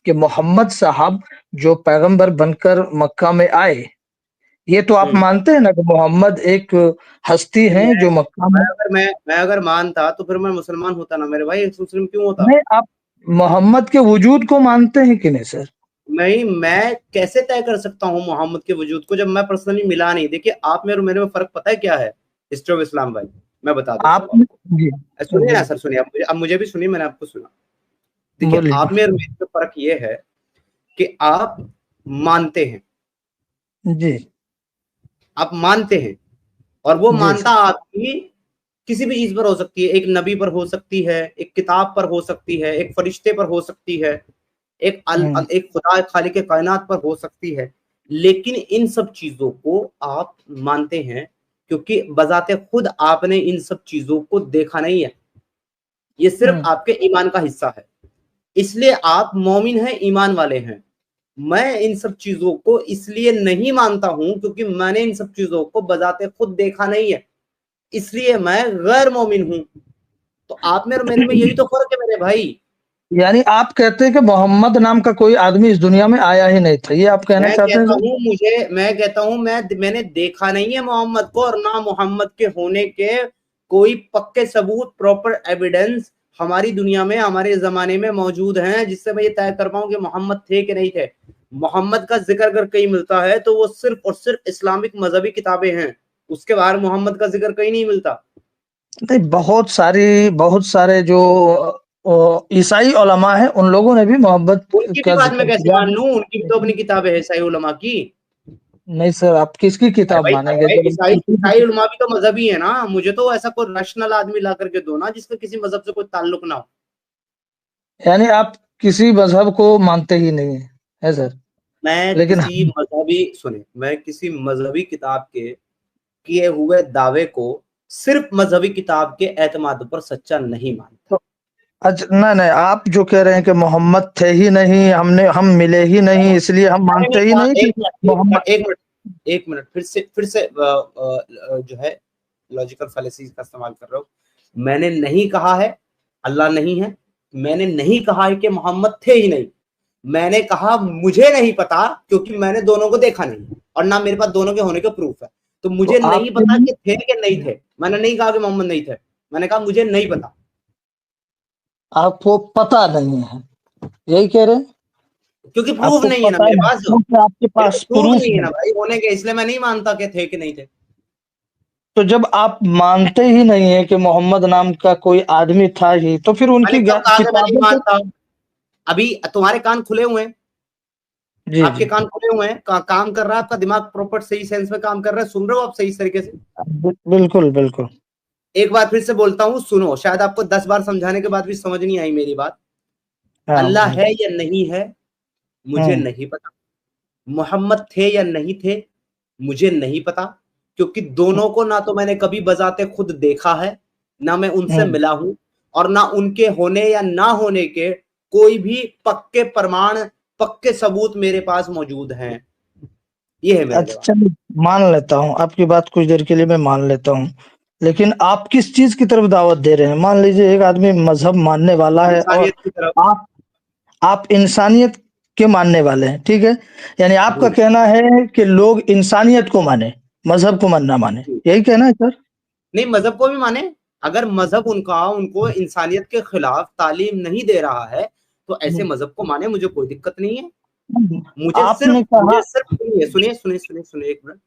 कि मोहम्मद साहब जो पैगंबर बनकर मक्का में आए, ये तो आप मानते हैं ना कि मोहम्मद एक हस्ती नहीं, हैं जो मक्का में। मैं अगर मानता तो फिर मैं मुसलमान होता ना मेरे भाई, मुस्लिम क्यों होता? नहीं, आप मोहम्मद के वजूद को मानते हैं कि नहीं सर? नहीं, मैं कैसे तय कर सकता हूँ मोहम्मद के वजूद को जब मैं पर्सनली मिला नहीं। देखिए, आप मेरे मेरे में फर्क पता है क्या है? हिस्ट्री ऑफ इस्लाम भाई, मैं बता देता आप हूँ आपको। जी सुनिए ना जी सर, सुनिए, अब मुझे भी सुनिए, मैंने आपको सुना। देखिए, बोलिए। आप मेरे में फर्क ये है कि आप मानते हैं, जी आप मानते हैं, और वो जी मानता सर। आपकी किसी भी चीज पर हो सकती है। एक नबी पर हो सकती है, एक किताब पर हो सकती है, एक फरिश्ते पर हो सकती है, एक खुदा खालिक कायनात पर हो सकती है। लेकिन इन सब चीजों को आप मानते हैं क्योंकि बजाते खुद आपने इन सब चीजों को देखा नहीं है। ये सिर्फ आपके ईमान का हिस्सा है, इसलिए आप मोमिन हैं, ईमान वाले हैं। मैं इन सब चीजों को इसलिए नहीं मानता हूं क्योंकि मैंने इन सब चीजों को बजाते खुद देखा नहीं है, इसलिए मैं गैर मोमिन हूं। तो आप मेरे में यही तो फर्क है मेरे भाई। यानी आप कहते हैं कि मोहम्मद नाम का कोई आदमी इस दुनिया में आया ही नहीं था, ये आप कहना चाहते हैं सर? मैं कहता हूं मैंने देखा नहीं है मोहम्मद को, और ना मोहम्मद के होने के कोई पक्के सबूत, प्रॉपर एविडेंस हमारी दुनिया में, हमारे जमाने में मौजूद हैं जिससे मैं ये तय कर पाऊं कि मोहम्मद थे कि नहीं थे। मोहम्मद का जिक्र अगर कहीं मिलता है तो वो सिर्फ और सिर्फ इस्लामिक मजहबी किताबें हैं, उसके बाहर मोहम्मद का जिक्र कहीं नहीं मिलता। नहीं, बहुत सारे जो ईसाई उलमा हैं उन लोगों ने भी मोहम्मद उनकी भी का बात मैं जिक्र कैसे किया मान है। लूं, उनकी भी तो अपनी किताबें है, सही उलमा की। नहीं सर, आप किसकी अरे किताब भाई, मानेंगे जब ईसाई किसी ईसाई उलमा भी तो मजहबी है ना। मुझे तो ऐसा कोई रैशनल आदमी ला करके दो ना जिसका किसी मजहब से कोई ताल्लुक ना हो। यानी आप किसी मजहब को मानते ही नहीं है सर? लेकिन मैं किसी मजहबी किताब के किए हुए दावे को सिर्फ मजहबी किताब के एतमाद पर सच्चा नहीं मानता। तो अच्छा, नहीं नहीं, आप जो कह रहे हैं कि मोहम्मद थे ही नहीं, हम मिले ही नहीं, इसलिए हम मानते ही नहीं कि एक मिनट एक मोहम्मद। मिनट एक मिनट एक मिनट, फिर से जो है लॉजिकल फैलेसी का इस्तेमाल कर रहे हो। मैंने नहीं कहा है अल्लाह नहीं है, मैंने नहीं कहा है कि मोहम्मद थे ही नहीं, मैंने कहा मुझे नहीं पता क्योंकि मैंने दोनों को देखा नहीं और ना मेरे पास दोनों के होने का प्रूफ है। तो तो मुझे नहीं आपके पता लिए कि थे कि नहीं थे। मैंने नहीं कहा कि मोहम्मद नहीं थे, मैंने कहा मुझे नहीं पता। आपको पता नहीं है, यही कह रहे हैं? क्योंकि प्रूफ आपको नहीं है ना पता मेरे नहीं पास, क्योंकि आपके मेरे पास पास प्रूफ प्रूफ नहीं है नहीं। ना भाई होने के, इसलिए मैं नहीं मानता कि थे कि नहीं थे। तो जब आप मानते ही नहीं है कि मोहम्मद नाम का कोई आदमी था ही, तो फिर मैंने उनकी कब कहा कि मैं नहीं किताबों को। मानता? अभी तुम्हारे कान खुले हुए हैं, जी आपके जी। कान खुले हुए हैं, काम कर रहा है आपका दिमाग, प्रॉपर सही सेंस में काम कर रहा है, सुन रहे हो आप सही तरीके से? बिल्कुल बिल्कुल। एक बार फिर से बोलता हूं, सुनो, शायद आपको 10 बार समझाने के बाद भी समझ नहीं आई मेरी बात। हाँ अल्लाह है या नहीं है, मुझे हम्म नहीं पता। मोहम्मद थे या नहीं थे, मुझे नहीं पता, क्योंकि दोनों को ना तो मैंने कभी बजाते खुद देखा है, ना मैं उनसे हम्म। मिला हूं, और ना उनके होने या ना होने के कोई भी पक्के प्रमाण, पक्के सबूत मेरे पास मौजूद हैं। ये है मेरा अच्छा जवाब। चलिए, मान लेता हूँ आपकी बात, कुछ देर के लिए मैं मान लेता हूँ। लेकिन आप किस चीज की तरफ दावत दे रहे हैं? मान लीजिए एक आदमी मजहब मानने वाला है और इंसानियत की तरफ। आप आप इंसानियत के मानने वाले हैं, ठीक है? यानी आपका जी, कहना है कि लोग इंसानियत को माने, मजहब को ना माने, जी। यही कहना है सर? नहीं, मजहब को भी माने। अगर मजहब उनका उनको इंसानियत के खिलाफ तालीम नहीं दे रहा है तो ऐसे मजहब को माने, मुझे कोई दिक्कत नहीं है। आपने मुझे कहा। सिर्फ सुनिए सुनिए सुनिए सुनिए सुनिए एक मिनट।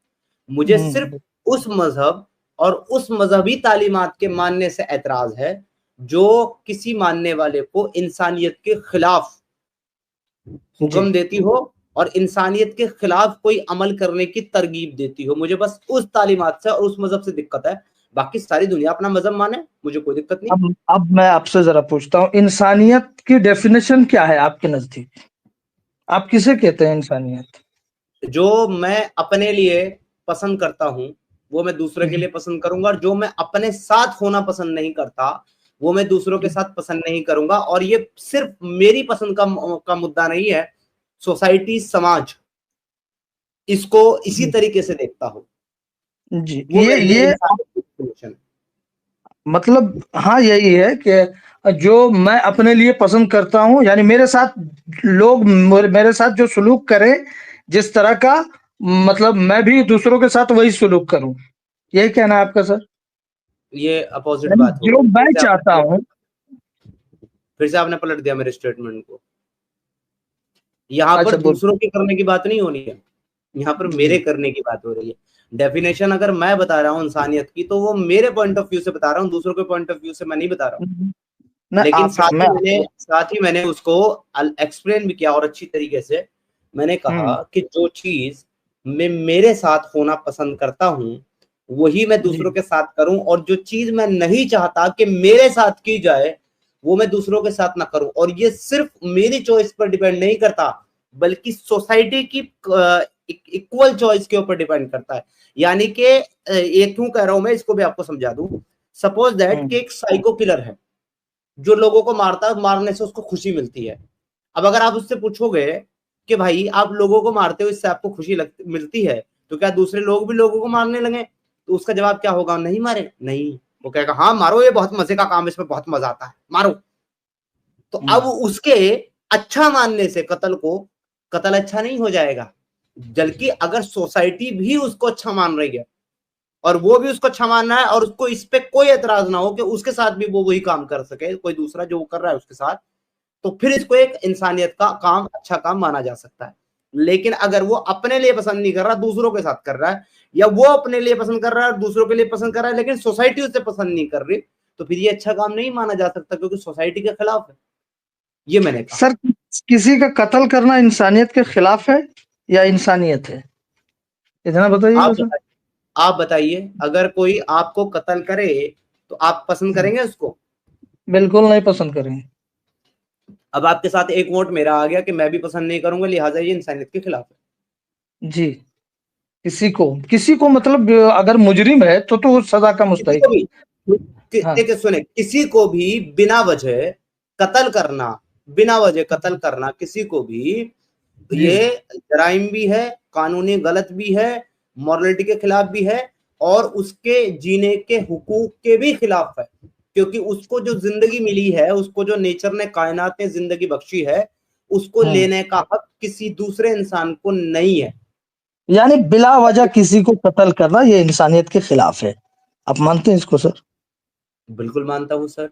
मुझे सिर्फ उस मजहब और उस मजहबी तालीमात के मानने से एतराज है जो किसी मानने वाले को इंसानियत के खिलाफ जी हुक्म देती हो और इंसानियत के खिलाफ कोई अमल करने की तरगीब देती हो। मुझे बस उस तालीमात से और उस मजहब से दिक्कत है। बाकी सारी दुनिया अपना मजहब माने, मुझे कोई दिक्कत नहीं। अब मैं आपसे जरा पूछता हूँ, इंसानियत की डेफिनेशन क्या है आपके नजदीक? आप किसे कहते हैं इंसानियत? जो मैं अपने लिए पसंद करता हूं वो मैं दूसरे के लिए पसंद करूंगा, और जो मैं अपने साथ होना पसंद नहीं करता वो मैं दूसरों के साथ पसंद नहीं करूंगा। और ये सिर्फ मेरी पसंद का मुद्दा नहीं है, सोसाइटी, समाज इसको इसी तरीके से देखता हो, जी, वो मेरे लिए ये इंसानियत की डेफिनेशन है। मतलब हाँ, यही है कि जो मैं अपने लिए पसंद करता हूँ, यानी मेरे साथ लोग मेरे साथ जो सलूक करें जिस तरह का, मतलब मैं भी दूसरों के साथ वही सलूक करूं, यही कहना है आपका सर? ये अपोजिट यानी बात हो जो गई। मैं चाहता हूँ। फिर से आपने पलट दिया मेरे स्टेटमेंट को। यहाँ पर अच्छा बोल। दूसरों के करने की बात नहीं होनी है, यहाँ पर जी। मेरे करने की बात हो रही है। डेफिनेशन अगर मैं बता रहा हूँ इंसानियत की, तो वो मेरे पॉइंट ऑफ व्यू से बता रहा हूँ, दूसरों के पॉइंट ऑफ व्यू से मैं नहीं बता रहा हूँ। मैं लेकिन आप मैं आपको साथ ही मैंने उसको एक्सप्लेन भी किया और अच्छी तरीके से। मैंने कहा हम्म। कि जो चीज मैं मेरे साथ होना पसंद करता हूँ, वही मैं जी। दूसरों के साथ करूं, और जो चीज मैं नहीं चाहता कि मेरे साथ की जाए, वो मैं दूसरों के साथ ना करूं। और ये सिर्फ मेरी चॉइस पर डिपेंड नहीं करता, बल्कि सोसाइटी की इक्वल चॉइस के ऊपर डिपेंड करता है। यानी कि ये क्यों कह रहा हूं मैं, इसको भी आपको समझा दूं। सपोज दैट कि एक साइको किलर है जो लोगों को मारता है, मारने से उसको खुशी मिलती है। अब अगर आप उससे पूछोगे कि भाई आप लोगों को मारते हो, इससे आपको खुशी मिलती है, तो क्या दूसरे लोग भी लोगों को मारने लगे? तो उसका जवाब क्या होगा? नहीं मारे नहीं। वो कहेगा हाँ मारो, ये बहुत मजे का काम है, इसमें बहुत मजा आता है, मारो। तो अब उसके अच्छा मानने से कत्ल अच्छा नहीं हो जाएगा। बल्कि अगर सोसाइटी भी उसको अच्छा मान रही है, और वो भी उसको अच्छा मानना है, और उसको इस पे कोई एतराज ना हो कि उसके साथ भी वो वही काम कर सके, कोई दूसरा जो वो कर रहा है उसके साथ, तो फिर इसको एक इंसानियत का काम, अच्छा काम माना जा सकता है। लेकिन अगर वो अपने लिए पसंद नहीं कर रहा, दूसरों के साथ कर रहा है, या वो अपने लिए पसंद कर रहा है और दूसरों के लिए पसंद कर रहा है, लेकिन सोसाइटी उसे पसंद नहीं कर रही, तो फिर ये अच्छा काम नहीं माना जा सकता, क्योंकि सोसाइटी के खिलाफ है। ये मैंने कहा। सर, किसी का कत्ल करना इंसानियत के खिलाफ है या इंसानियत है? इतना बताइएगा आप सर। बताइए, आप बताइए, अगर कोई आपको कत्ल करे तो आप पसंद करेंगे उसको? बिल्कुल नहीं पसंद करेंगे। अब आपके साथ एक वोट मेरा आ गया कि मैं भी पसंद नहीं करूंगा, लिहाजा ये इंसानियत के खिलाफ है। जी। किसी को मतलब अगर मुजरिम है तो वो सजा का किसी मुस्तहिक को भी, है। हाँ। देखिए सुने, किसी को भी बिना वजह कत्ल करना, बिना वजह कत्ल करना किसी को भी, जी। ये जराइम भी है, कानूनी गलत भी है, मॉरलिटी के खिलाफ भी है, और उसके जीने के हुकूक के भी खिलाफ है। क्योंकि उसको जो जिंदगी मिली है, उसको जो नेचर ने, कायनात ने जिंदगी बख्शी है, उसको हम्म। लेने का हक किसी दूसरे इंसान को नहीं है। यानी बिला वजह किसी को कत्ल करना ये इंसानियत के खिलाफ है। आप मानते हैं इसको सर? बिल्कुल मानता हूं सर।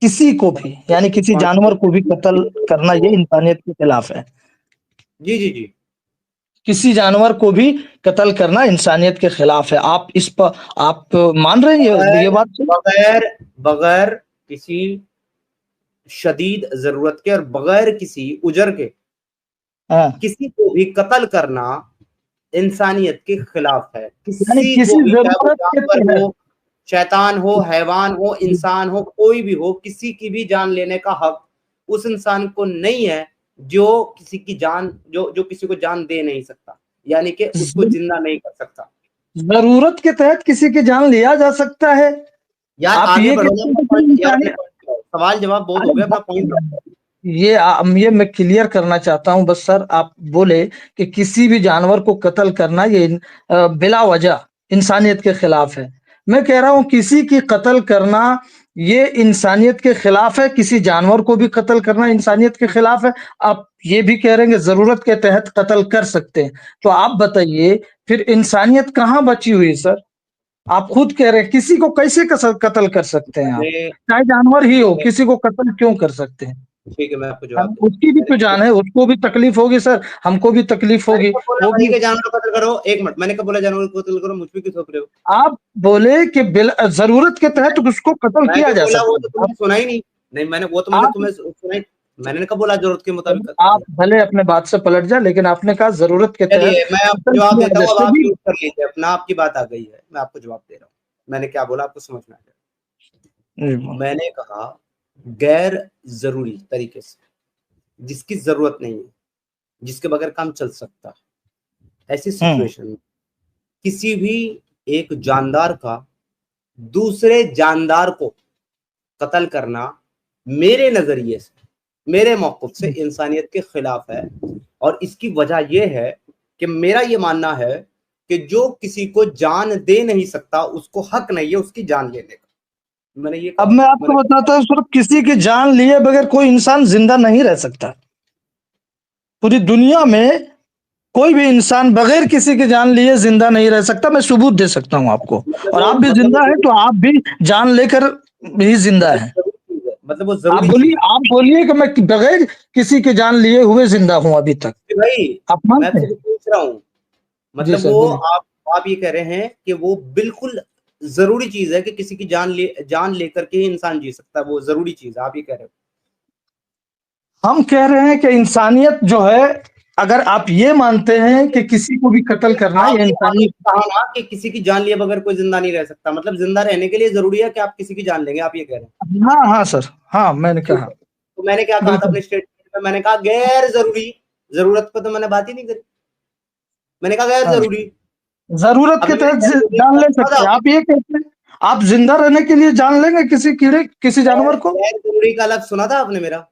किसी को भी, यानी किसी जानवर को भी कत्ल करना ये इंसानियत के खिलाफ है। जी जी जी। किसी जानवर को भी कत्ल करना इंसानियत के खिलाफ है। आप इस पर आप मान रहे हैं ये बगैर बात से? बगैर बगैर किसी शदीद जरूरत के और बगैर किसी उजर के हाँ। किसी को भी कत्ल करना इंसानियत के खिलाफ है। यानी किसी को किसी भी, चाहे वो जरूरत के जानवर तहत। हो, शैतान हो, हैवान हो, इंसान हो, कोई भी हो, किसी की भी जान लेने का हक उस इंसान को नहीं है जो किसी की जान, जो जो किसी को जान दे नहीं सकता, यानी कि उसको जिंदा नहीं कर सकता। जरूरत के तहत किसी की जान लिया जा सकता है। यार आप आगे ये बढ़ो ना, कहते अपना हैं कि पॉइंट, यार अपने इंसानियत। पॉइंट पे आओ। सवाल जवाब बहुत हो अरे गया, अपना पॉइंट रखो। ये मैं क्लियर करना चाहता हूं बस सर। आप बोले कि किसी भी जानवर को कत्ल करना ये बिला वजह इंसानियत के खिलाफ है। मैं कह रहा हूं किसी की कत्ल करना ये इंसानियत के खिलाफ है, किसी जानवर को भी कत्ल करना इंसानियत के खिलाफ है। आप ये भी कह रहे हैं कि जरूरत के तहत कत्ल कर सकते हैं। तो आप बताइए फिर इंसानियत कहाँ बची हुई सर? आप खुद कह रहे हैं किसी को कैसे कत्ल कर सकते हैं आप? मैंने चाहे जानवर ही हो, मैंने किसी को कत्ल क्यों कर सकते हैं? ठीक है, मैं आपको जवाब देता हूँ। उसकी भी तो जान है, उसको भी तकलीफ होगी सर, हमको भी तकलीफ मैंने होगी। कब बोला वो भाई भी। के जानवर को कत्ल करो? एक मिनट, मैंने कब बोला जानवर को कत्ल करो? मुझ पे क्यों थोप रहे हो? आप बोले कि जरूरत के तहत उसको कत्ल मैं किया जो जा बोला वो सकता तो है। तुमने सुना ही नहीं। नहीं, मैंने वो तो मैंने आप तुम्हें सुना ही। मैंने कब बोला जरूरत के मुताबिक कत्ल आप किया? भले अपने बात से पलट जाए, लेकिन आपने कहा जरूरत के तहत चलिए मैं आपको कत्ल जवाब किया देता जा हूँ, अब सकता आप भी। यूज कर लीजिए अपना, आपकी बात आ गई है, मैं आपको जवाब दे रहा हूँ। मैंने क्या बोला आपको समझ में आ गया? मैंने कहा गैर जरूरी तरीके से, जिसकी जरूरत नहीं है, जिसके बगैर काम चल सकता है, ऐसी हम्म। सिचुएशन में किसी भी एक जानदार का दूसरे जानदार को कत्ल करना मेरे नजरिए से, मेरे मौक़िफ़ से इंसानियत के खिलाफ है। और इसकी वजह यह है कि मेरा ये मानना है कि जो किसी को जान दे नहीं सकता, उसको हक नहीं है उसकी जान लेने का। मैंने ये अब कहा। मैं आपको मैंने बताता हूँ, सिर्फ किसी की जान लिए बगैर कोई इंसान जिंदा नहीं रह सकता। पूरी दुनिया में कोई भी इंसान बगैर किसी की जान लिए जिंदा नहीं रह सकता। मैं सबूत दे सकता हूँ आपको। मतलब और वो आप भी मतलब वो जिंदा है जरूरी तो आप भी जान लेकर ही जिंदा मतलब है। जरूरी चीज है, मतलब वो जरूरी चीज है। आप बोलिए कि मैं बगैर किसी की जान लिए हुए जिंदा हूं अभी तक। कि भाई आप मैं मानते आपसे हैं? कुछ पूछ रहा हूँ, जी मतलब सर, वो बोलिए। आप ये कह रहे हैं कि वो बिल्कुल जरूरी चीज है कि किसी की जान लेकर के ही इंसान जी सकता है, वो जरूरी चीज है, आप ये कह रहे हो। हम कह रहे हैं कि इंसानियत जो है, अगर आप ये मानते हैं कि किसी को भी कत्ल करना ये आपने इंसानियत। कहा ना कि किसी की जान लिए बगैर कोई जिंदा नहीं रह सकता, मतलब जिंदा रहने के लिए जरूरी है कि आप किसी की जान लेंगे, आप ये कह रहे हैं। हाँ हाँ सर, हाँ मैंने ठीक कहा। है, तो मैंने क्या कहा था बिल्कुल। अपने स्टेटमेंट में, मैंने कहा गैर जरूरी। जरूरत पर तो मैंने बात ही नहीं करी, मैंने कहा गैर हाँ, जरूरी। जरूरत अब के मैंने तहत गैर जरूरी जान का ले सुना सकते था। हैं। आप ये कहते हैं आप जिंदा रहने के लिए जान लेंगे किसी कीड़े किसी जानवर को? गैर जरूरी का लफ्ज सुना था आपने मेरा?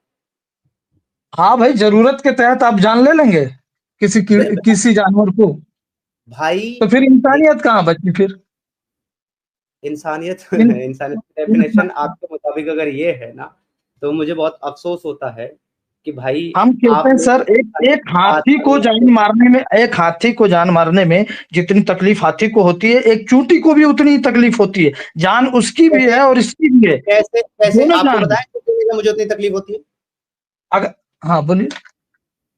हाँ भाई, जरूरत के तहत आप जान ले लेंगे किसी कीड़े किसी जानवर को। भाई तो फिर देख, इंसानियत कहाँ बची फिर? इंसानियत इन, इंसानियत की इन, डेफिनेशन आपके मुताबिक अगर ये है ना, तो मुझे बहुत अफसोस होता है कि भाई हम कहते आप हैं लोग सर, एक इंसानियत एक को हाथी को आसानी जान से मारने में, एक हाथी को जान मारने में जितनी तकलीफ हाथी को होती है, एक चूंटी को भी उतनी ही तकलीफ होती है। जान उसकी भी कैसे है और इसकी भी है। कैसे कैसे दोनों आपको जान है। बताया कि मुझे उतनी तकलीफ होती है? अगर हाँ बोलिए।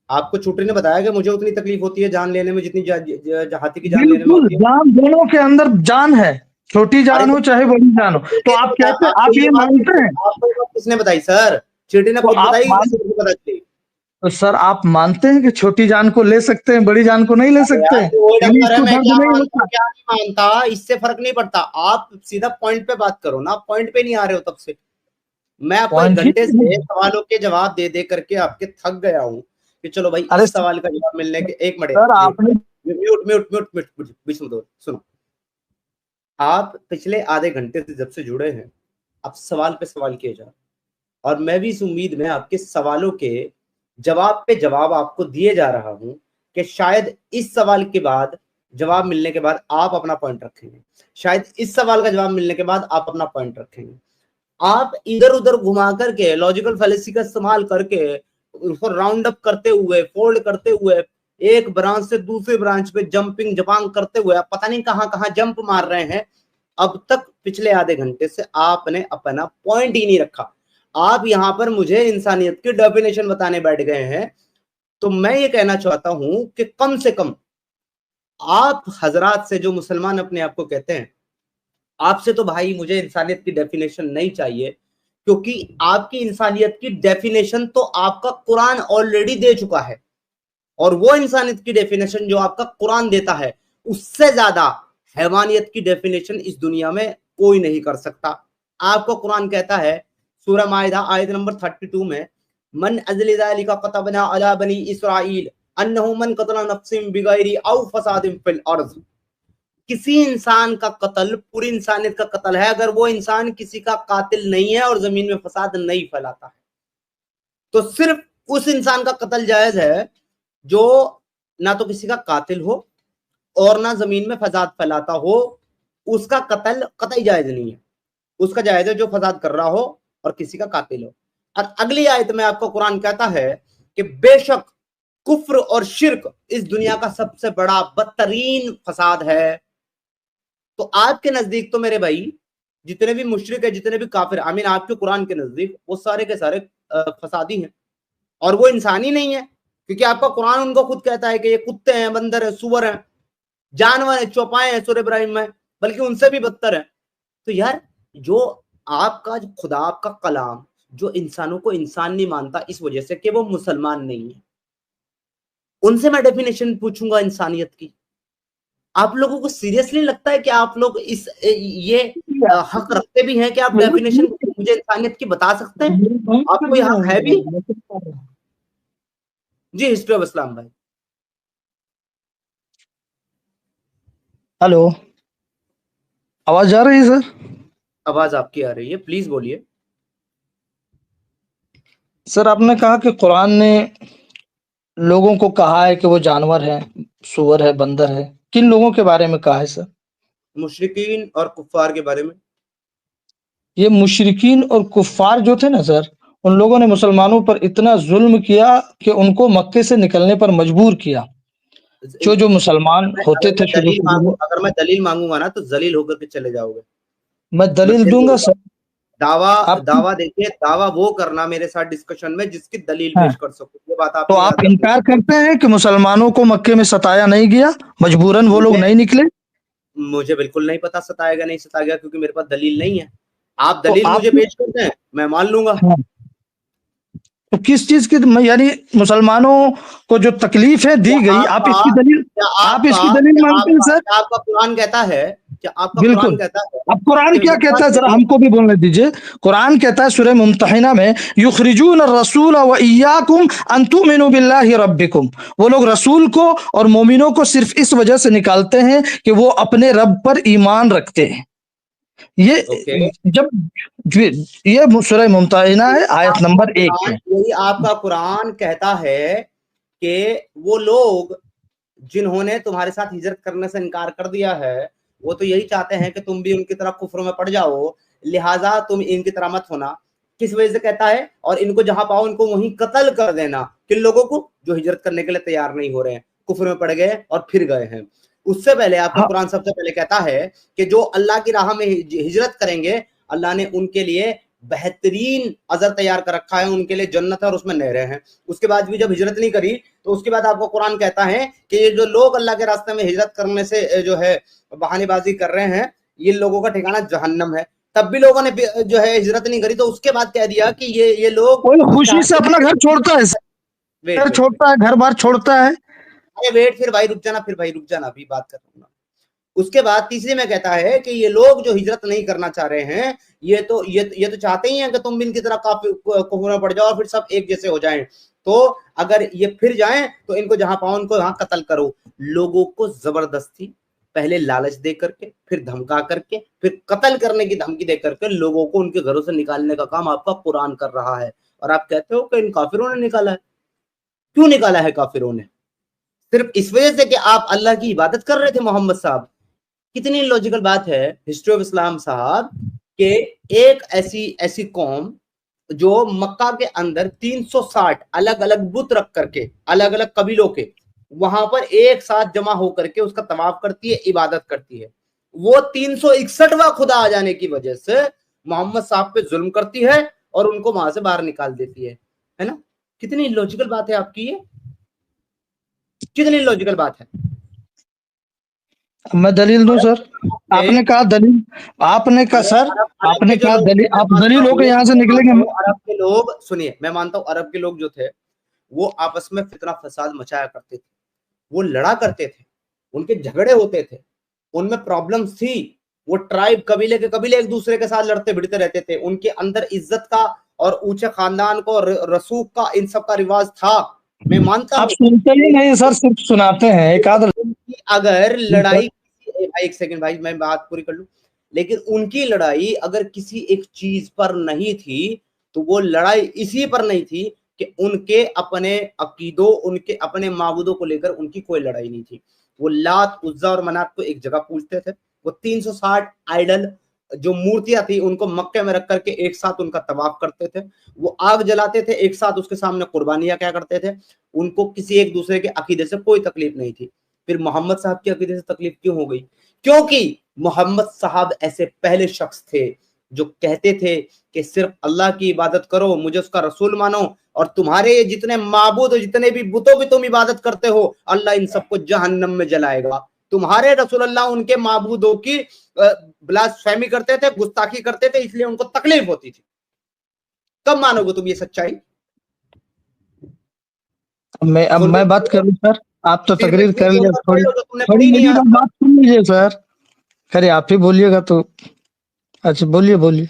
आपको छुट्टी ने बताया कि मुझे उतनी तकलीफ होती है जान लेने में जितनी हाथी की जान लेने में बिल्कुल, होती है? जान दोनों के अंदर जान है। छोटी अरे जान तो हो चाहे बड़ी जान हो। तो चींटी ने आप बताया कहते आपको आप ये ये बात मानते हैं? आपको ये बात किसने बताई सर? चींटी ने तो खुद आप बताई, मान कैसे मुझे पता चली? तो सर आप मानते हैं कि छोटी जान को ले सकते हैं, बड़ी जान को नहीं ले अरे सकते यार हैं? तो वही यानी डंगर है, इसको मैं दर्द क्या नहीं मानता होता? हूँ क्या नहीं मानता, इससे फर्क नहीं पड़ता। आप सीधा पॉइंट पे बात करो ना, पॉइंट पे नहीं आ रहे हो तब से। मैं आपको एक पॉइंट ही घंटे नहीं से है। सवालों के जवाब दे दे करके आपके थक गया हूँ कि चलो भाई अरे इस सवाल का जवाब मिलने के, एक मिनट, सर आपने mute mute mute mute mute बीच में दो सुनो। आप पिछले आधे घंटे से जब से जुड़े हैं, आप सवाल पे सवाल किए जा रहे हैं, और मैं भी इस उम्मीद में आपके सवालों के जवाब पे जवाब आपको दिए जा रहा हूं कि शायद इस सवाल के बाद, जवाब मिलने के बाद आप अपना पॉइंट रखेंगे, शायद इस सवाल का जवाब मिलने के बाद आप अपना पॉइंट रखेंगे। आप इधर उधर घुमा करके लॉजिकल फैलेसी का इस्तेमाल करके उसको राउंड अप करते हुए, फोल्ड करते हुए, एक ब्रांच से दूसरे ब्रांच पे जंपिंग जपांग करते हुए आप पता नहीं कहां कहां जंप मार रहे हैं। अब तक पिछले आधे घंटे से आपने अपना पॉइंट ही नहीं रखा। आप यहां पर मुझे इंसानियत की डेफिनेशन बताने बैठ गए हैं। तो मैं ये कहना चाहता हूं कि कम से कम आप हजरात से, जो मुसलमान अपने आप को कहते हैं, आपसे तो भाई मुझे इंसानियत की डेफिनेशन नहीं चाहिए, क्योंकि आपकी इंसानियत की डेफिनेशन तो आपका कुरान ऑलरेडी दे चुका है। और वो इंसानियत की डेफिनेशन जो आपका कुरान देता है, उससे ज्यादा हैवानियत की डेफिनेशन इस दुनिया में कोई नहीं कर सकता। आपका कुरान कहता है सूरह माइदा आयत नंबर 32 में, मन अजली ज़ालिका कतबना अला बनी इसराइल अन्नहु मन कतला नफ्सिन बिगैरी औ फसादिन फिल अर्ज़। किसी इंसान का कत्ल पूरी इंसानियत का कत्ल है अगर वो इंसान किसी का कातिल नहीं है और जमीन में फसाद नहीं फैलाता है। तो सिर्फ उस इंसान का कत्ल जायज है जो ना तो किसी का कातिल हो और ना जमीन में फसाद फैलाता हो। उसका कत्ल कतई जायज नहीं है। उसका जायज है जो फसाद कर रहा हो और किसी का कातिल हो। और अगली आयत में आपका कुरान कहता है कि बेशक कुफ्र और शिर्क इस दुनिया का सबसे बड़ा बदतरीन फसाद है। तो आपके नजदीक तो मेरे भाई जितने भी मुशरिक है, जितने भी काफिर, आई मीन आपके कुरान के नजदीक वो सारे के सारे फसादी हैं, और वो इंसानी नहीं है, क्योंकि आपका कुरान उनको खुद कहता है कि ये कुत्ते हैं, बंदर है, सुअर हैं, जानवर है, चौपाए हैं सूरह इब्राहिम में, बल्कि उनसे भी बदतर है। तो यार जो आपका जो खुदा, आपका कलाम जो इंसानों को इंसान नहीं मानता इस वजह से कि वो मुसलमान नहीं है, उनसे मैं डेफिनेशन पूछूंगा इंसानियत की। आप लोगों को सीरियसली लगता है कि आप लोग इस ये हक रखते भी हैं कि आप डेफिनेशन मुझे इंसानियत की बता सकते हैं? आपको ये हक है भी? जी, हिस्ट्री ऑफ इस्लाम भाई। हेलो, आवाज आ रही है सर? आवाज आपकी आ रही है, प्लीज बोलिए। सर आपने कहा कि कुरान ने लोगों को कहा है कि वो जानवर है, सुअर है, बंदर है। किन लोगों के बारे में कहा है सर? मुशरिकीन और कुफार के बारे में। ये मुशरिकीन और कुफ़ार जो थे ना सर, उन लोगों ने मुसलमानों पर इतना जुल्म किया कि उनको मक्के से निकलने पर मजबूर किया। जो मुसलमान होते थे शुरू शुरू में, अगर मैं दलील मांगूंगा ना तो जलील होकर के चले जाओगे। मैं मैं दलील फिर दूंगा बोलूंगा, सर। दावा आपकी दावा देखिए, दावा वो करना मेरे साथ डिस्कशन में जिसकी दलील हाँ, पेश कर सकूं, ये बात तो आपने आप याद रखनी। इनकार करते हैं कि मुसलमानों को मक्के में सताया नहीं गया, मजबूरन वो लोग मुझे नहीं निकले? मुझे बिल्कुल नहीं पता सताएगा नहीं सताएगा, क्योंकि मेरे पास दलील नहीं है। आप तो दलील मुझे आप पेश करते हैं, मैं मान लूंगा। हाँ, तो किस चीज की, यानी मुसलमानों को जो तकलीफ है क्या दी गई, आप आपका इसकी दलील, क्या आप आपका इसकी दलील क्या मांगते हैं आपका सर? क्या आपका कुरान कहता है, क्या आपका कुरान बिल्कुल। कहता है अब कुरान कि क्या हिजरत कहता है, जरा करो? हमको भी बोलने दीजिए। कुरान कहता है सूरह मुम्तहिना में, युखरिजून रसूल व इय्याकुम अन तुमिनु बिल्लाहि रब्बिकुम, वो लोग रसूल को और मोमिनों को सिर्फ इस वजह से निकालते हैं कि वो अपने रब पर ईमान रखते हैं। ये ओके, जब ये सूरह मुम्तहिना है, आयत नंबर 1 है। यही आपका कुरान कहता है कि वो लोग जिन्होंने तुम्हारे साथ हिजरत करने से इनकार कर दिया है, वो तो यही चाहते हैं कि तुम भी उनकी तरह कुफ्र में पड़ जाओ, लिहाजा तुम इनकी तरह मत होना। किस वजह से कहता है? और इनको जहां पाओ इनको वहीं कत्ल कर देना। किन लोगों को? जो हिजरत करने के लिए तैयार नहीं हो रहे हैं, कुफ्र में पड़ गए और फिर गए हैं। उससे पहले आपका हाँ, कुरान सबसे पहले कहता है कि जो अल्लाह की राह में हिजरत करेंगे, अल्लाह ने उनके लिए बेहतरीन अजर तैयार कर रखा है, उनके लिए जन्नत है और उसमें नहरें हैं। उसके बाद भी जब हिजरत नहीं करी, तो उसके बाद आपको कुरान कहता है कि ये जो लोग अल्लाह के रास्ते में हिजरत करने से जो है बहानेबाजी कर रहे हैं, ये लोगों का ठिकाना जहन्नम है। तब भी लोगों ने जो है हिजरत नहीं करी, तो उसके बाद कह दिया कि ये लोग कोई जो खुशी से चाहते अपना घर छोड़ता है, वेट घर वेट वेट छोड़ता है, घर बार छोड़ता है। अरे वेट, फिर भाई रुक जाना, फिर भाई रुक जाना, अभी बात कर लूंगा। उसके बाद तीसरे में कहता है कि ये लोग जो हिजरत नहीं करना चाह रहे हैं, ये तो चाहते ही हैं कि तुम भी इनकी तरह काफी कुफर में पड़ जाओ और फिर सब एक जैसे हो जाएं। तो अगर ये फिर जाएं तो इनको जहां पाओ उनको वहां कत्ल करो। लोगों को जबरदस्ती पहले लालच दे करके, फिर धमका करके, फिर कत्ल करने की धमकी दे करके लोगों को उनके घरों से निकालने का काम आपका कुरान कर रहा है। और आप कहते हो कि इन काफिरों ने निकाला है। क्यों निकाला है काफिरों ने? सिर्फ इस वजह से कि आप अल्लाह की इबादत कर रहे थे मोहम्मद साहब। कितनी लॉजिकल बात है हिस्ट्री ऑफ इस्लाम साहब, कि एक ऐसी ऐसी कौम जो मक्का के अंदर 360 अलग अलग बुत रख करके, अलग अलग कबीलों के, वहां पर एक साथ जमा होकर के उसका तवाफ करती है, इबादत करती है। वो 361वां खुदा आ जाने की वजह से मोहम्मद साहब पे जुल्म करती है और उनको वहां से बाहर निकाल देती है ना? कितनी लॉजिकल बात है आपकी ये, कितनी लॉजिकल बात है। मैं दलील दूं सर? आपने कहा दलील, आपने कहा सर, अरब अरब आपने के जो कहा लोग थे, दलील, मैं आप मानता दलील हूँ, होकर यहाँ से मैं मानता निकलेंगे? हूँ अरब के लोग, सुनिए, मैं मानता हूँ अरब के लोग जो थे वो आपस में फितना फसाद मचाया करते थे, वो लड़ा करते थे, उनके झगड़े होते थे, उनमें प्रॉब्लम्स थी। वो ट्राइब कबीले के कबीले एक दूसरे के साथ लड़ते भिड़ते रहते थे। उनके अंदर इज्जत का और ऊंचे खानदान को रसूख का इन सब का रिवाज था, मैं मानता आप हूँ। सुनते ही नहीं सर, सिर्फ सुनाते हैं एक आध। उनकी अगर लड़ाई, एक सेकंड भाई मैं बात पूरी कर लूं, लेकिन उनकी लड़ाई अगर किसी एक चीज पर नहीं थी, तो वो लड़ाई इसी पर नहीं थी कि उनके अपने अकीदों, उनके अपने माबूदों को लेकर उनकी कोई लड़ाई नहीं थी। वो लात उज्जा और मनात को एक जगह पूजते थे। वो 360 आइडल जो मूर्तियां थी उनको मक्के में रख करके एक साथ उनका तवाफ करते थे। वो आग जलाते थे एक साथ, उसके सामने कुर्बानियां क्या करते थे। उनको किसी एक दूसरे के अकीदे से कोई तकलीफ नहीं थी। फिर मोहम्मद साहब के अकीदे से तकलीफ क्यों हो गई? क्योंकि मोहम्मद साहब ऐसे पहले शख्स थे जो कहते थे कि सिर्फ अल्लाह की इबादत करो, मुझे उसका रसूल मानो, और तुम्हारे जितने माबूद जितने भी बुतों की तुम इबादत करते हो, अल्लाह इन सबको जहन्नम में जलाएगा। तुम्हारे रसूल अल्लाह उनके माबूदों की ब्लास्फेमी करते थे, गुस्ताखी करते थे, इसलिए उनको तकलीफ होती थी। कब मानोगे तुम ये सच्चाई? अब सुन मैं बात रहे हो? करूं सर? आप तो फिर तकरीर कर लिया, बोलकर पढ़ थोड़ी लो जो तुमने थोड़ी पढ़ी नहीं मेरी आज तक। बात सुन लीजिए सर। खैर आप ही बोलिएगा तो। अच्छा, बोलिए बोलिए।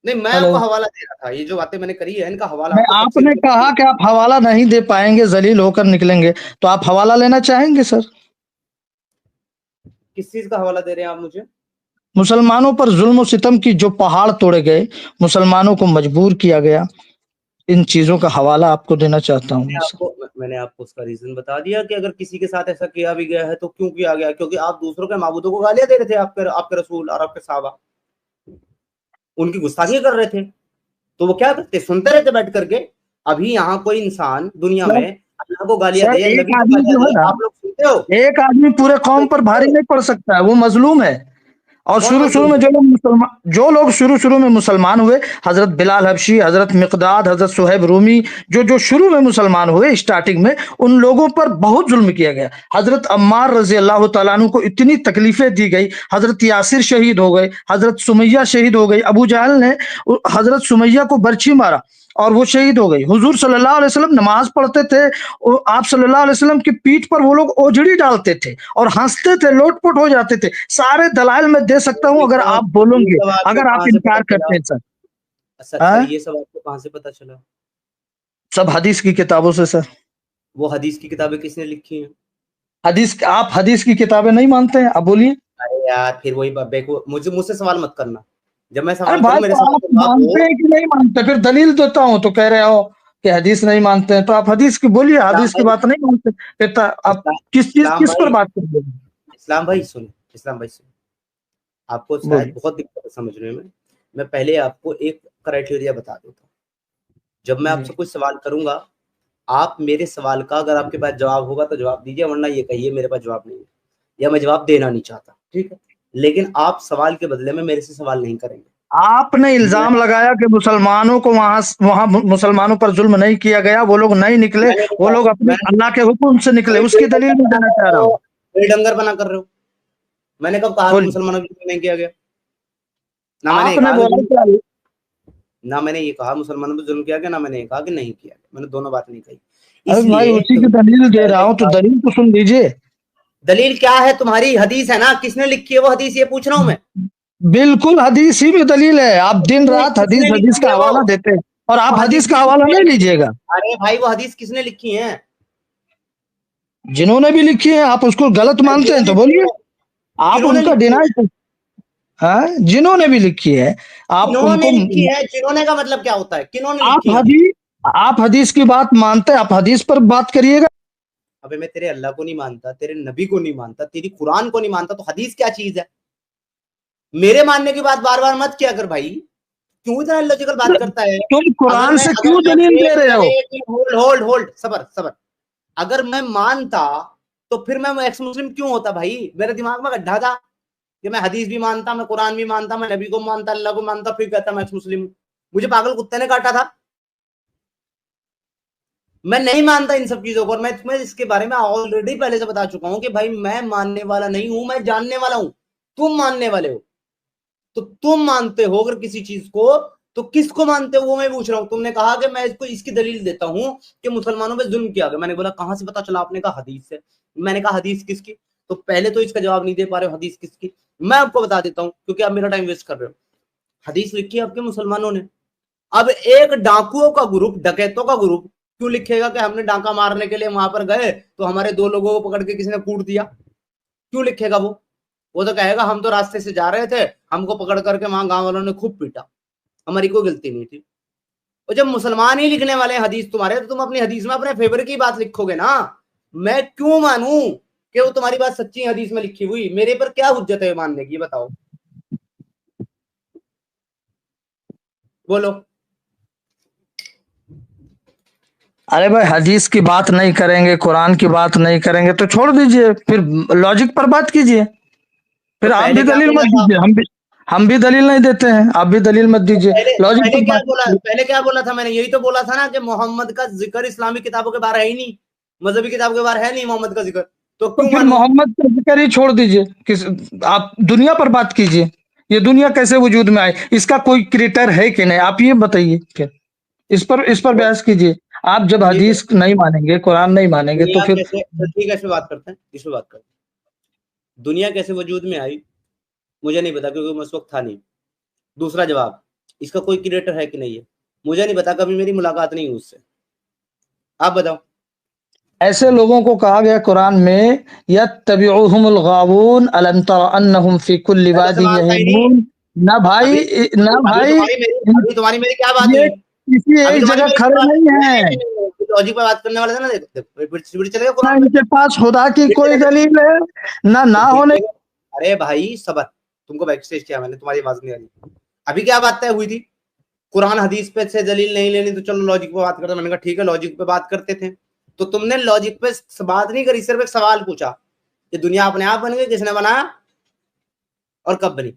नहीं, मैं हेलो। आपको हवाला दे रहा था, ये जो बातें मैंने करी है इनका हवाला मैं, आपको तफसील आपने कहा कि आप हवाला नहीं दे पाएंगे, जलील होकर निकलेंगे, तो आप हवाला लेना चाहेंगे सर? किस चीज का हवाला दे रहे हैं आप मुझे? मुसलमानों पर जुल्म सितम की जो पहाड़ तोड़े गए, मुसलमानों को मजबूर किया गया, इन चीजों का हवाला आपको देना चाहता हूँ मैं सर। मैंने आपको उसका रीजन बता दिया कि अगर किसी के साथ ऐसा किया भी गया है तो क्यों किया गया, क्योंकि आप दूसरों के माबूदों को गालियां दे रहे थे, आपके आपके रसूल और आपके साहबा। उनकी गुस्ताखी कर रहे थे, तो वो क्या करते, सुनते रहते बैठ करके। अभी यहाँ कोई इंसान दुनिया सर, में अल्लाह को गालियां सर दे या एक नबी को आदमी गालियां जो दे, है ना, आप लोग सुनते हो? एक आदमी पूरे आप कौम लोग पर सुनते भारी हो? नहीं पड़ सकता है, वो मजलूम है। और कौन शुरू शुरू मजलूम में है? जो लोग शुरू शुरू में मुसलमान हुए, हजरत बिलाल हबशी, हजरत मिकदाद, हजरत सुहैब रूमी, जो जो शुरू में मुसलमान हुए स्टार्टिंग में, उन लोगों पर बहुत जुल्म किया गया। हजरत अम्मार रजी अल्लाह तआला अन्हु को इतनी तकलीफें दी गई, हजरत यासिर शहीद हो गए, हजरत सुमैया शहीद हो गई, अबू जहल ने हजरत सुमैया को बर्छी मारा और वो शहीद हो गई। हुजूर सल्लल्लाहु अलैहि वसल्लम नमाज पढ़ते थे, आप सल्लल्लाहु अलैहि वसल्लम की पीठ पर वो लोग ओझड़ी डालते थे और हंसते थे, लोटपोट हो जाते थे। सारे दलाइल मैं दे सकता हूं ये अगर सब आप ये बोलोगे, सब आपको अगर आप कहाँ से पता इनकार चला? करते हैं सर। सर, हाँ, ये सब आपको कहाँ से पता चला? सब हदीस की किताबों से सर। वो हदीस की किताबें किसने लिखी हैं? हदीस, आप हदीस की किताबें नहीं मानते हैं, आप बोलिए। अरे यार, फिर वही बेवकूफ, मुझसे सवाल मत करना। जब मैं अरे सवाल भाई, करूं मेरे तो सवाल आप का जवाब मानते हो। हैं कि नहीं मानते? फिर दलील देता हूं तो कह रहे हो कि हदीस नहीं मानते हैं, तो आप हदीस की बोलिए, इस्लाम हदीस की भाई, बात नहीं मानते फिर तो आप इस्लाम किस पर भाई, बात करेंगे? इस्लाम भाई सुन, इस्लाम भाई सुन, आपको शायद बोलिए। बहुत दिक्कत है समझने में। मैं पहले आपको एक क्राइटेरिया बता देता हूँ। जब मैं जी। आपसे कोई सवाल करूंगा, आप मेरे सवाल का अगर आपके पास जवाब होगा तो जवाब दीजिए, वरना ये कहिए मेरे पास जवाब नहीं है या मैं जवाब देना नहीं चाहता, ठीक है? लेकिन आप सवाल के बदले में मेरे से सवाल नहीं करेंगे। आपने मैं इल्जाम लगाया कि मुसलमानों को वहां वहां मुसलमानों पर जुल्म नहीं किया गया, वो लोग नहीं निकले, मैंने वो लोग अपने मैं अल्लाह के हुक्म से निकले, उसकी दलील मैं देना चाह रहा हूँ। डंगर बना कर रहे हो। मैंने कब कहा कि बोलिए। मुसलमानों की नहीं किया गया? ना मैंने ये आपने कहा कि बोला क्या? ना मैंने ये कहा मुसलमानों पर जुल्म किया गया, ना मैंने ये कहा कि नहीं किया गया। मैंने दोनों बात नहीं कही। अरे भाई, इसलिए उसी की क्योंकि दलील दे रहा पहले हूँ, तो का दलील तो सुन लीजिए। दलील क्या है? तुम्हारी हदीस है ना, किसने लिखी है वो हदीस, ये पूछ रहा हूं मैं। बिल्कुल हदीस ही में दलील है। आप दिन किसने रात हदीस किसने हदीस लिखी का है वो? हवाला देते हैं और वो आप हदीस हदीस का हवाला किसने? नहीं लीजिएगा। अरे भाई, वो हदीस किसने लिखी है? जिन्होंने भी लिखी है, आप उसको गलत मानते हैं तो जिन्होंने बोलिए। आप जिन्होंने उनका लिखी डिनाई, है, हाँ, जिन्होंने भी लिखी है आप किन्होंने उनको, लिखी है, जिन्होंने का मतलब क्या होता है? किन्होंने आप लिखी है हदीस? हदीस आप हदीस की बात मानते हैं, आप हदीस पर बात करिएगा। अबे, मैं तेरे अल्लाह को नहीं मानता, तेरे नबी को नहीं मानता, तेरी कुरान को नहीं मानता, तो हदीस क्या चीज है? मेरे मानने की बात बार बार मत किया कर भाई। क्यों इतना लॉजिकल बात करता है? तुम अगर कुरान मैं से अगर क्यों मैं दलील दे एक रहे मिनट हो? एक मिनट होल्ड होल्ड होल्ड, सबर सबर। अगर मैं मानता तो फिर मैं एक्स मुस्लिम क्यों होता भाई? मेरे दिमाग में गड्ढा था कि मैं हदीस भी मानता, मैं कुरान भी मानता, मैं नबी को मानता, अल्लाह को मानता, फिर कहता मैं एक्स मुस्लिम हूं। मुझे पागल कुत्ते ने काटा था। मैं नहीं मानता इन सब चीजों को, और मैं तुम्हें इसके बारे में ऑलरेडी पहले से बता चुका हूं कि भाई मैं मानने वाला नहीं हूं, मैं जानने वाला हूं। तुम मानने वाले हो। तो तुम मानते हो अगर किसी चीज को, तो किसको मानते हो वो मैं पूछ रहा हूं। तुमने कहा कि मैं इसको इसकी दलील देता हूं कि मुसलमानों पे जुल्म किया गया। मैंने बोला कहां से पता चला? आपने कहा हदीस से। मैंने कहा हदीस किसकी? तो पहले तो इसका जवाब नहीं दे पा रहे हो, हदीस किसकी? मैं आपको बता देता हूं, क्योंकि आप मेरा टाइम वेस्ट कर रहे हो। हदीस लिखी है आपके मुसलमानों ने। अब एक डाकुओं का ग्रुप, डकैतों का ग्रुप क्यों लिखेगा कि हमने डाका मारने के लिए वहां पर गए तो हमारे दो लोगों को पकड़ के किसी ने कूट दिया? क्यों लिखेगा वो तो कहेगा हम तो रास्ते से जा रहे थे, हमको पकड़ करके वहां गांव वालों ने खूब पीटा, हमारी कोई गलती नहीं थी। और जब मुसलमान ही लिखने वाले हदीस तुम्हारे, तो तुम अपनी हदीस में अपने फेवर की बात लिखोगे ना। मैं क्यों मानूं कि वो तुम्हारी बात सच्ची हदीस में लिखी हुई? मेरे पर क्या हुज्जत है मानने की, बताओ? बोलो। अरे भाई, हदीस की बात नहीं करेंगे, कुरान की बात नहीं करेंगे तो छोड़ दीजिए, फिर लॉजिक पर बात कीजिए। तो फिर आप पहले भी क्या दलील बोला मत था? दीजिए, हम भी दलील नहीं देते हैं, आप भी दलील मत तो दीजिए, लॉजिक पर बात कीजिए। पहले क्या बोला था मैंने? यही तो बोला था ना कि मोहम्मद का जिक्र इस्लामी किताबों के बाहर है ही नहीं, मजहबी किताबों के बाहर है नहीं मोहम्मद का जिक्र। तो तो क्यों फिर मानूं? मोहम्मद का जिक्र ही छोड़ दीजिए, किस, आप दुनिया पर बात कीजिए। ये दुनिया कैसे वजूद में आई, इसका कोई क्रिएटर है कि नहीं, आप ये बताइए। फिर इस पर तो बहस कीजिए। आप जब ये हदीस नहीं मानेंगे, कुरान नहीं मानेंगे, तो दुनिया फिर कैसे, तो ठीक है, इस पे बात करते हैं, इस पे बात करते हैं। दुनिया कैसे वजूद में आई? मुझे नहीं पता, क्योंकि मैं उस वक्त था नहीं। दूसरा जवाब, इसका कोई क्रिएटर है कि नहीं है? मुझे नहीं पता, कभी मेरी मुलाकात नहीं हुई उससे। आप बताओ। ऐसे लोगों को कहा गया कुरान में, यत्तबिउहुमुल गावून अलम तरा अन्नहुम फी कुल्ली मैं तो वादिन सवाल था ही नहीं। यहीमून। ना भाई, अभी ना भाई, अभी तुम्हारी मेरी क्या बात ये हुई? किसी अभी एक तुम्हारी जगह मेरी क्या खड़े बात नहीं हुई? नहीं है। नहीं नहीं नहीं, लॉजिक पे बात करने वाले थे ना। देखो फिर चलेगा ना कुरान पे? इनके पास खुदा की फिर कोई चलेगा? दलील है, ना फिर होने। चलेगा? अरे भाई सबर, तुमको बैक स्टेज किया मैंने, तुम्हारी आवाज नहीं आ रही। अभी क्या बात तय हुई थी? कुरान हदीस पे से दलील नहीं लेनी तो चलो लॉजिक पे बात करते। मैंने कहा ठीक है, लॉजिक पे बात करते थे। तो तुमने लॉजिक पे बात नहीं करी, सिर्फ एक सवाल पूछा कि दुनिया अपने आप बन गई, किसने बनाया और कब बनी,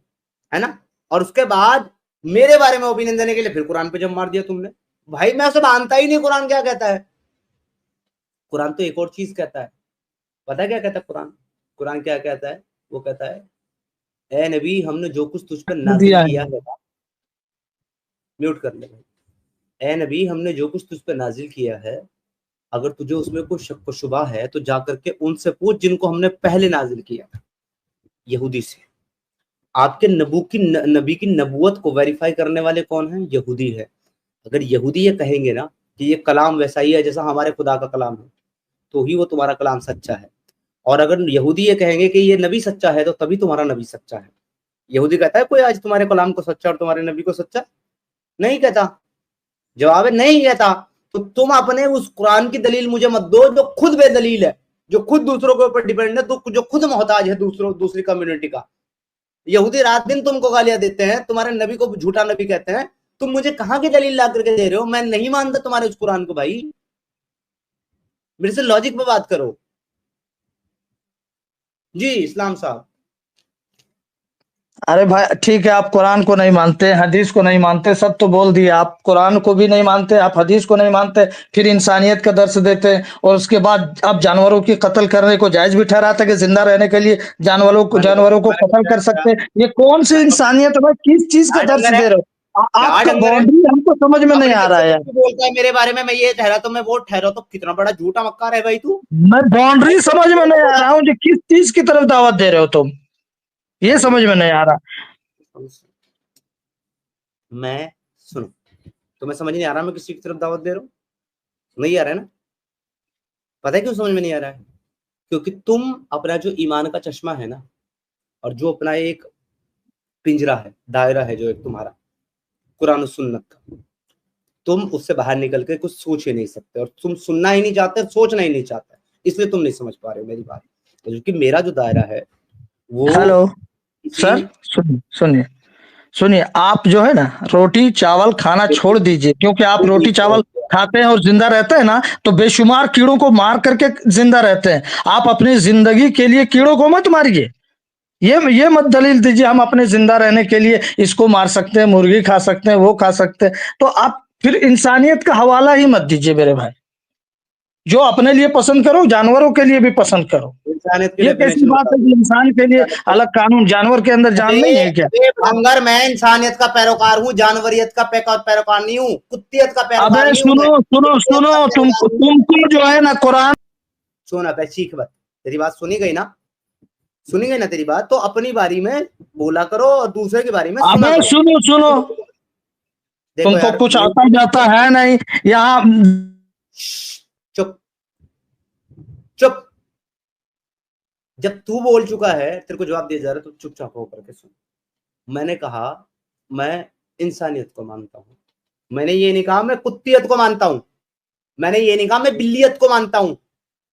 है ना? और उसके बाद मेरे बारे में ओपिनियन देने के लिए फिर कुरान पे जब मार दिया तुमने। भाई मैं उसे मानता ही नहीं कुरान क्या कहता है। कुरान तो एक और चीज कहता है, पता है क्या कहता है कुरान? कुरान क्या कहता है? वो कहता है, ए नबी हमने जो कुछ तुझ पर नाजिल दिया किया है। है, म्यूट कर ले भाई। ए नबी हमने जो कुछ तुझ पर नाजिल किया है, अगर तुझे उसमें कोई शक शुबा है तो जाकर के उनसे पूछ जिनको हमने पहले नाजिल किया था, यहूदी से। आपके नबी की नबूवत को वेरीफाई करने वाले कौन है? यहूदी है। अगर यहूदी ये कहेंगे ना कि ये कलाम वैसा ही है जैसा हमारे खुदा का कलाम है, तो ही वो तुम्हारा कलाम सच्चा है। और अगर यहूदी ये कहेंगे कि ये नबी सच्चा है, तो तभी तुम्हारा नबी सच्चा है। यहूदी कहता है कोई आज तुम्हारे कलाम को सच्चा और तुम्हारे नबी को सच्चा? नहीं कहता। जवाब है नहीं कहता। तो तुम अपने उस कुरान की दलील मुझे मत दो जो खुद बेदलील है, जो खुद दूसरों के ऊपर डिपेंड है, तो जो खुद मोहताज है दूसरी कम्युनिटी का। यहूदी रात दिन तुमको गालियां देते हैं, तुम्हारे नबी को झूठा नबी कहते हैं। तुम मुझे कहां की दलील ला करके दे रहे हो? मैं नहीं मानता तुम्हारे उस कुरान को भाई, मेरे से लॉजिक पे बात करो। जी इस्लाम साहब। अरे भाई ठीक है, आप कुरान को नहीं मानते, हदीस को नहीं मानते, सब तो बोल दिया। आप कुरान को भी नहीं मानते, आप हदीस को नहीं मानते, फिर इंसानियत का दर्स देते हैं, और उसके बाद आप जानवरों की कत्ल करने को जायज भी ठहराते कि जिंदा रहने के लिए जानवरों को कत्ल कर सकते हैं। ये कौन सी इंसानियत है भाई? किस चीज का क्या दर्स डंगर है? दे रहे हो? क्या आपका डंगर है? बाउंड्री हमको समझ में नहीं अपने आ जब रहा से है यार। कुछ भी बोलता है मेरे बारे में, मैं ये ठहरा तो मैं वो ठहरा, तो कितना बड़ा झूठा मक्कार है भाई तू। मैं बाउंड्री समझ में नहीं आ रहा हूँ जी, किस चीज की तरफ दावत दे रहे हो तुम, ये भाई समझ में नहीं आ रहा। मैं सुनो, तुम्हें समझ नहीं आ रहा मैं किसी की तरफ दावत दे रहा हूँ? नहीं आ रहा है ना? पता है क्यों समझ में नहीं आ रहा है? क्योंकि तुम अपना जो ईमान का चश्मा है ना, और जो अपना एक पिंजरा है, दायरा है जो एक तुम्हारा कुरान और सुन्नत का, तुम उससे बाहर निकल के कुछ सोच ही नहीं सकते, और तुम सुनना ही नहीं चाहते, सोचना ही नहीं चाहते, इसलिए तुम नहीं समझ पा रहे हो मेरी बात। क्योंकि मेरा जो दायरा है वो हेलो किसी सर, सुनिए सुनिए सुनिए, आप जो है ना रोटी चावल खाना छोड़ दीजिए, क्योंकि आप रोटी चावल खाते हैं और जिंदा रहते हैं ना, तो बेशुमार कीड़ों को मार करके जिंदा रहते हैं। आप अपनी जिंदगी के लिए कीड़ों को मत मारिए। ये मत दलील दीजिए हम अपने जिंदा रहने के लिए इसको मार सकते हैं, मुर्गी खा सकते हैं, वो खा सकते हैं। तो आप फिर इंसानियत का हवाला ही मत दीजिए मेरे भाई। जो अपने लिए पसंद करो, जानवरों के लिए भी पसंद करो। इंसानियत की ये कैसी डेफिनेशन बात बता है कि इंसान के लिए अलग कानून, जानवर के अंदर जान नहीं है क्या? आप अगर मैं इंसानियत का पैरोकार हूँ, जानवरियत का पैरोकार नहीं हूँ, कुत्तियत का अबे पैरोकार नहीं हूँ, सुनो मैं सुनो बिल्लियत सुनो, का पैरोकार नहीं हूँ। तुमको जो है ना कुरान। सुन अब चीख मत, तेरी बात सुनी गई ना? सुनी गई ना तेरी बात? तो अपनी बारी में बोला करो और दूसरे की बारी में सुना अबे करो। सुनो सुनो, देखो तुमको यार, कुछ आता जाता है नहीं यहाँ। चुप चुप। जब तू बोल चुका है, तेरे को जवाब दिया जा रहा है, तो चुपचाप होकर के सुन। मैंने कहा मैं इंसानियत को मानता हूं। मैंने ये नहीं कहा मैं कुत्तियत को मानता हूं। मैंने ये नहीं कहा मैं बिल्लियत को मानता हूं।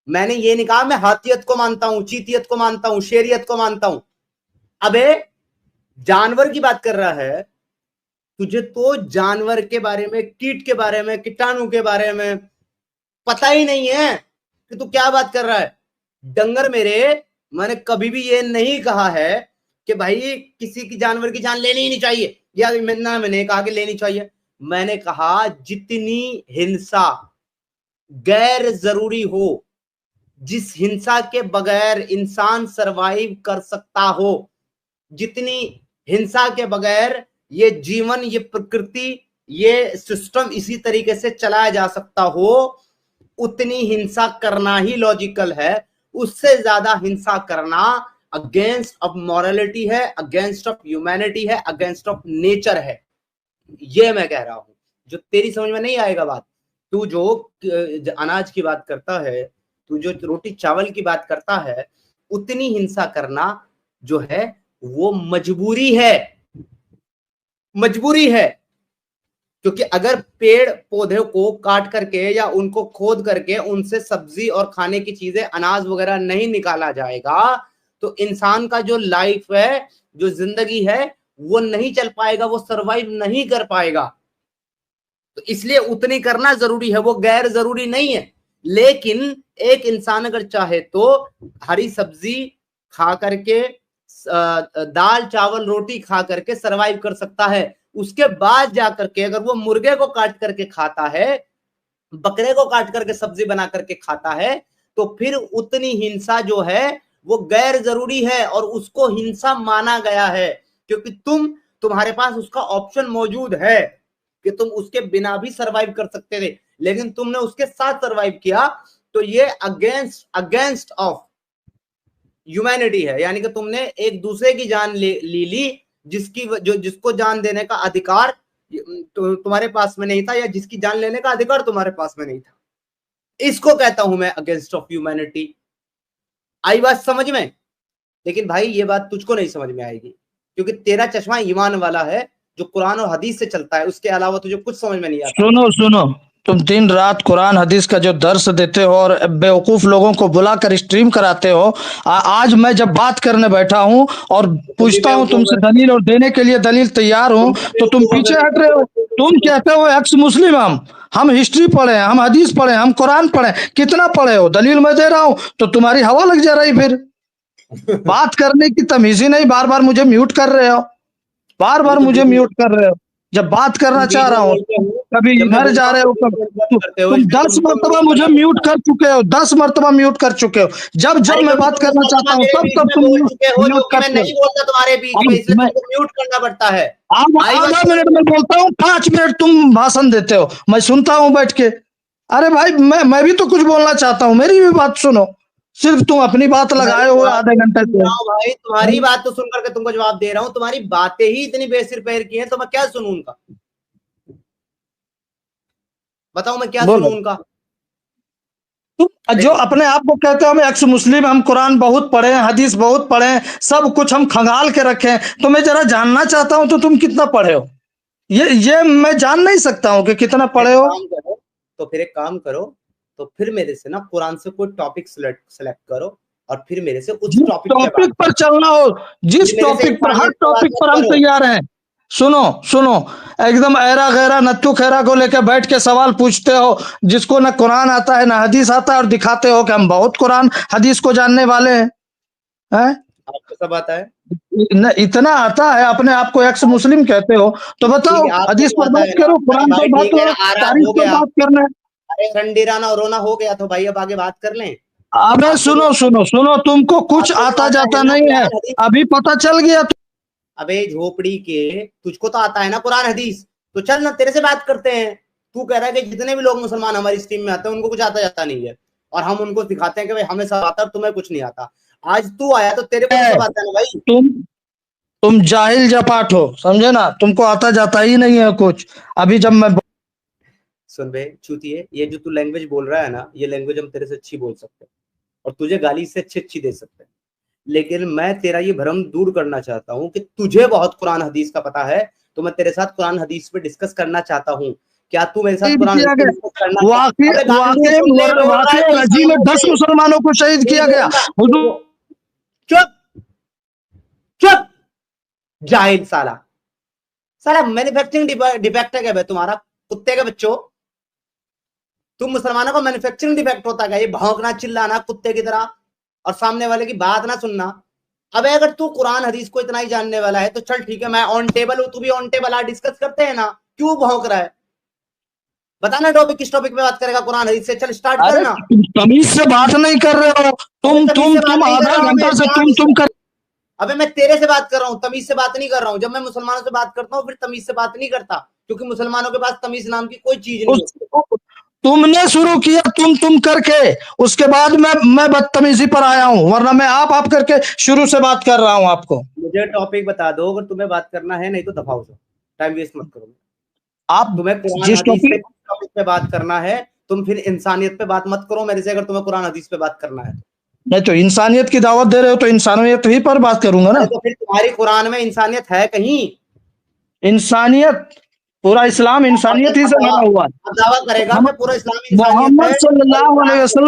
मैंने ये नहीं कहा मैं हाथियत को मानता हूं, चीतियत को मानता हूं, शेरियत को मानता हूं। अबे जानवर की बात कर रहा है, तुझे तो जानवर के बारे में, कीट के बारे में, कीटाणु के बारे में पता ही नहीं है कि तू क्या बात कर रहा है। डंगर मेरे, मैंने कभी भी ये नहीं कहा है कि भाई किसी की जानवर की जान लेनी ही नहीं चाहिए, या मैंने कहा कि लेनी चाहिए। मैंने कहा जितनी हिंसा गैर जरूरी हो, जिस हिंसा के बगैर इंसान सरवाइव कर सकता हो, जितनी हिंसा के बगैर ये जीवन, ये प्रकृति, ये सिस्टम इसी तरीके से चलाया जा सकता हो, उतनी हिंसा करना ही लॉजिकल है। उससे ज्यादा हिंसा करना अगेंस्ट ऑफ मॉरलिटी है, अगेंस्ट ऑफ ह्यूमैनिटी है, अगेंस्ट ऑफ नेचर है। ये मैं कह रहा हूं, जो तेरी समझ में नहीं आएगा बात। तू जो अनाज की बात करता है, तू जो रोटी चावल की बात करता है, उतनी हिंसा करना जो है वो मजबूरी है, मजबूरी है। क्योंकि अगर पेड़ पौधे को काट करके या उनको खोद करके उनसे सब्जी और खाने की चीजें, अनाज वगैरह नहीं निकाला जाएगा, तो इंसान का जो लाइफ है, जो जिंदगी है, वो नहीं चल पाएगा, वो सरवाइव नहीं कर पाएगा। तो इसलिए उतनी करना जरूरी है, वो गैर जरूरी नहीं है। लेकिन एक इंसान अगर चाहे तो हरी सब्जी खा करके, दाल चावल रोटी खा करके सरवाइव कर सकता है। उसके बाद जाकर के अगर वो मुर्गे को काट करके खाता है, बकरे को काट करके सब्जी बना करके खाता है, तो फिर उतनी हिंसा जो है वो गैर जरूरी है और उसको हिंसा माना गया है, क्योंकि तुम्हारे पास उसका ऑप्शन मौजूद है कि तुम उसके बिना भी सरवाइव कर सकते थे, लेकिन तुमने उसके साथ सरवाइव किया, तो ये अगेंस्ट ऑफ ह्यूमैनिटी है। यानी कि तुमने एक दूसरे की जान ली जिसको जान देने का अधिकार तुम्हारे पास में नहीं था, या जिसकी जान लेने का अधिकार तुम्हारे पास में नहीं था। इसको कहता हूं मैं अगेंस्ट ऑफ ह्यूमैनिटी। आई बात समझ में? लेकिन भाई ये बात तुझको नहीं समझ में आएगी, क्योंकि तेरा चश्मा ईमान वाला है जो कुरान और हदीस से चलता है, उसके अलावा तुझे कुछ समझ में नहीं आता। सुनो, तुम दिन रात कुरान हदीस का जो दर्स देते हो और बेवकूफ लोगों को बुलाकर स्ट्रीम कराते हो। आज मैं जब बात करने बैठा हूं और पूछता हूं तुमसे दलील, और देने के लिए दलील तैयार हूं, तो तुम पीछे हट रहे हो। तुम कहते हो एक्स मुस्लिम, हम हिस्ट्री पढ़े, हम हदीस पढ़े, हम कुरान पढ़े। कितना पढ़े हो? दलील मैं दे रहा हूं तो तुम्हारी हवा लग जा रही। फिर बात करने की तमीज ही नहीं, बार बार मुझे म्यूट कर रहे हो, बार बार मुझे म्यूट कर रहे हो। जब बात करना चाह रहा हूँ कभी इधर जा रहे हो, तुम 10 मरतबा मुझे म्यूट कर चुके हो, 10 मरतबा म्यूट कर चुके हो। जब मैं बात करना चाहता हूँ तब तुम म्यूट करते हो। नहीं बोलता तुम्हारे बीच में, इसलिए तुमको म्यूट करना पड़ता है। आधा मिनट में बोलता हूँ, 5 मिनट तुम भाषण देते हो, मैं सुनता हूँ बैठ के। अरे भाई मैं भी तो कुछ बोलना चाहता हूँ, मेरी भी बात सुनो। सिर्फ तुम अपनी बात लगाए हुए आधे घंटे से। भाई तुम्हारी बात तो सुन करके तुमको जवाब दे रहा हूँ, तुम्हारी बातें ही इतनी बेसिर पैर की हैं, तो मैं क्या सुनूं उनका? बताओ मैं क्या सुनूं उनका? जो अपने आप को कहते हो हम एक्स मुस्लिम, हम कुरान बहुत पढ़े हैं, हदीस बहुत पढ़े हैं, सब कुछ हम खंगाल के रखे हैं, तो मैं जरा जानना चाहता हूं तो तुम कितना पढ़े हो? ये मैं जान नहीं सकता हूं कि कितना पढ़े हो। तो फिर एक काम करो, तो फिर मेरे से ना कुरान से कोई टॉपिक सेलेक्ट करो और फिर मेरे से उस टॉपिक पर चलना हो, जिस टॉपिक पर, हर टॉपिक पर हम तैयार हैं। सुनो, एकदम ऐरा गैरा नत्थु खैरा को लेकर बैठ के सवाल पूछते हो, जिसको ना कुरान आता है ना हदीस आता है, और दिखाते हो कि हम बहुत कुरान हदीस को जानने वाले हैं। आपको सब आता है? इतना आता है, अपने आप को एक्स मुस्लिम कहते हो, तो बताओ हदीस पर बात करो, कुरान पर बात करो, तारीख पर बात करना है। अरे रंडीराना और रोना हो गया तो भाई अब आगे बात कर लें। अबे सुनो, तुमको कुछ आता जाता नहीं है, अभी पता चल गया। अबे झोपड़ी के, तुझको तो आता है ना कुरान हदीस, तो चल ना तेरे से बात करते हैं। तू कह रहा है कि जितने भी लोग मुसलमान हमारी स्ट्रीम में आते हैं उनको कुछ आता जाता नहीं है, और हम उनको दिखाते हैं कि भाई हमें सब आता है, तुम्हें कुछ नहीं आता। आज तू आया तो तेरे को सब आता है ना भाई। तुम जाहिल जपाट हो, समझे ना, तुमको आता जाता ही नहीं है कुछ। अभी जब मैं सुन बे चूतिए, ये जो तू लैंग्वेज बोल रहा है ना, ये लैंग्वेज हम तेरे से अच्छी बोल सकते हैं और तुझे गाली से अच्छी दे सकते हैं, लेकिन मैं तेरा ये भ्रम दूर करना चाहता हूं कि तुझे बहुत कुरान हदीस का पता है, तो मैं तेरे साथ कुरान हदीस पे डिस्कस करना चाहता हूं। क्या तू मेरे साथ कुरान हदीस पे डिस्कस करना? वाकई में 10 मुसलमानों को शहीद किया गया। चुप जाहिल साला मैन्युफैक्चरिंग डिफेक्ट है क्या तुम्हारा, कुत्ते के बच्चों? तुम मुसलमानों का मैन्युफैक्चरिंग डिफेक्ट होता है, ये भौंकना चिल्लाना कुत्ते की तरह और सामने वाले की बात ना सुनना। अब अगर तू कुरान हदीस को इतना ही जानने वाला है तो चल ठीक है, मैं ऑन टेबल हूं, तू भी ऑन टेबल आ, डिस्कस करते हैं ना। क्यों भौंक रहा है? बताना टॉपिक, किस टॉपिक पे बात करेगा कुरान हदीस से? चल स्टार्ट करना। तमीज से बात नहीं कर रहे हो तुम आधा घंटा से तुम कर। अबे मैं तेरे से बात कर रहा हूँ, तमीज से बात नहीं कर रहा हूँ। जब मैं मुसलमानों से बात करता हूँ फिर तमीज से बात नहीं करता, क्योंकि मुसलमानों के पास तमीज नाम की कोई चीज नहीं। तुमने शुरू किया तुम करके, उसके बाद मैं बदतमीजी पर आया हूँ, वरना मैं आप करके शुरू से बात कर रहा हूँ आपको। मुझे टॉपिक बता दो अगर तुम्हें बात करना है, नहीं तो दफाओ जाओ, टाइम वेस्ट मत करो। आप तुम्हें कुरान हदीस पे बात करना है, तुम फिर इंसानियत पे बात मत करो मेरे से, अगर तुम्हें कुरान हदीस पे बात करना है। नहीं तो इंसानियत की दावत दे रहे हो तो इंसानियत ही पर बात करूंगा ना। तो फिर तुम्हारी कुरान में इंसानियत है कहीं? इंसानियत, पूरा इस्लाम इंसानियत ही से भरा हुआ है। दावा करेगा मैं पूरा इस्लाम मोहम्मद सल्लल्लाहु अलैहि वसल्लम